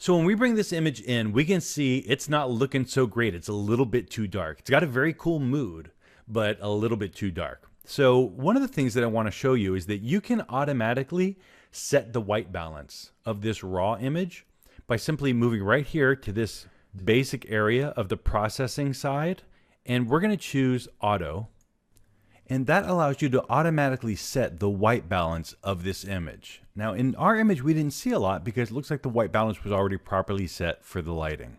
So when we bring this image in, we can see it's not looking so great. It's a little bit too dark. It's got a very cool mood, but a little bit too dark. So one of the things that I want to show you is that you can automatically set the white balance of this raw image by simply moving right here to this basic area of the processing side. And we're going to choose auto. And that allows you to automatically set the white balance of this image. Now in our image, we didn't see a lot because it looks like the white balance was already properly set for the lighting.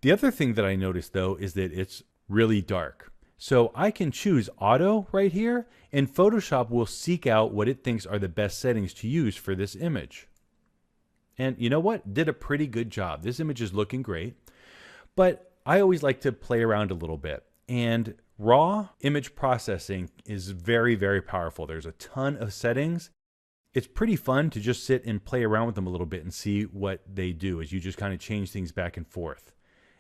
The other thing that I noticed though is that it's really dark. So I can choose auto right here, and Photoshop will seek out what it thinks are the best settings to use for this image. And you know what? Did a pretty good job. This image is looking great, but I always like to play around a little bit. And raw image processing is very, very powerful. There's a ton of settings. It's pretty fun to just sit and play around with them a little bit and see what they do as you just kind of change things back and forth.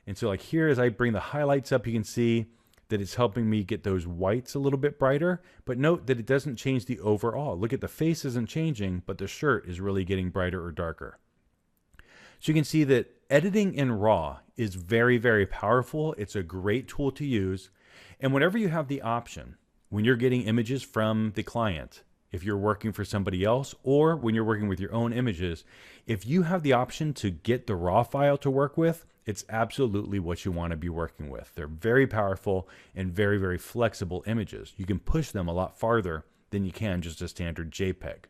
And so like here, as I bring the highlights up, you can see that it's helping me get those whites a little bit brighter, but note that it doesn't change the overall. Look at the face isn't changing, but the shirt is really getting brighter or darker. So you can see that editing in RAW is very, very powerful. It's a great tool to use. And whenever you have the option, when you're getting images from the client, if you're working for somebody else, or when you're working with your own images, if you have the option to get the RAW file to work with, it's absolutely what you want to be working with. They're very powerful and very, very flexible images. You can push them a lot farther than you can just a standard JPEG.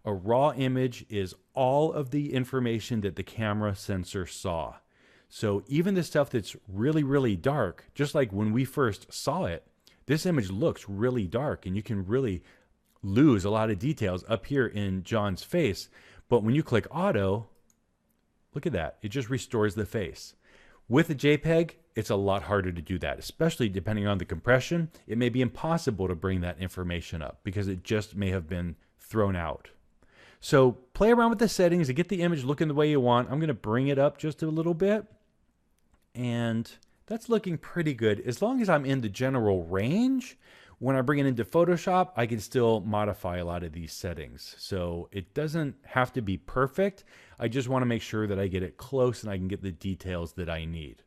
A RAW image is all of the information that the camera sensor saw. So even the stuff that's really, really dark, just like when we first saw it, this image looks really dark and you can really lose a lot of details up here in John's face. But when you click auto, look at that. It just restores the face. With a JPEG, it's a lot harder to do that, especially depending on the compression. It may be impossible to bring that information up because it just may have been thrown out. So play around with the settings and get the image looking the way you want. I'm going to bring it up just a little bit. And that's looking pretty good. As long as I'm in the general range, when I bring it into Photoshop, I can still modify a lot of these settings. So it doesn't have to be perfect. I just want to make sure that I get it close and I can get the details that I need.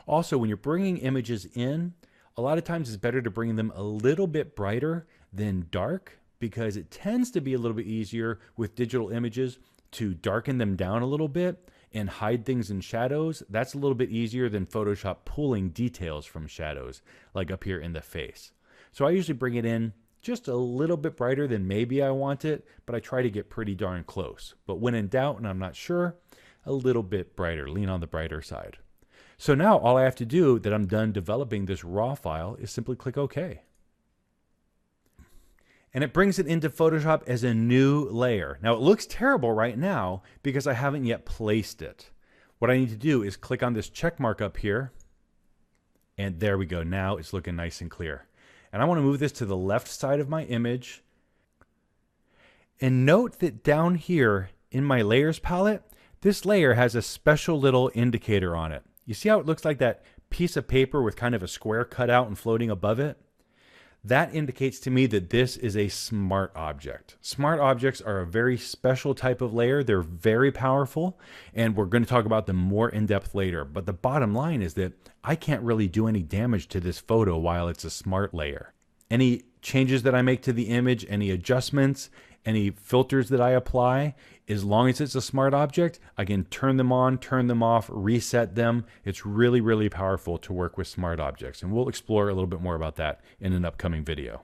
Also, when you're bringing images in, a lot of times it's better to bring them a little bit brighter than dark because it tends to be a little bit easier with digital images to darken them down a little bit and hide things in shadows. That's a little bit easier than Photoshop pulling details from shadows, like up here in the face. So I usually bring it in just a little bit brighter than maybe I want it, but I try to get pretty darn close. But when in doubt and I'm not sure, a little bit brighter, lean on the brighter side. So now all I have to do that I'm done developing this RAW file is simply click OK. And it brings it into Photoshop as a new layer. Now it looks terrible right now because I haven't yet placed it. What I need to do is click on this check mark up here, and there we go. Now it's looking nice and clear. And I want to move this to the left side of my image. And note that down here in my layers palette, this layer has a special little indicator on it. You see how it looks like that piece of paper with kind of a square cut out and floating above it? That indicates to me that this is a smart object. Smart objects are a very special type of layer. They're very powerful, and we're going to talk about them more in depth later. But the bottom line is that I can't really do any damage to this photo while it's a smart layer. Any changes that I make to the image, any adjustments, any filters that I apply, as long as it's a smart object, I can turn them on, turn them off, reset them. It's really, really powerful to work with smart objects. And we'll explore a little bit more about that in an upcoming video.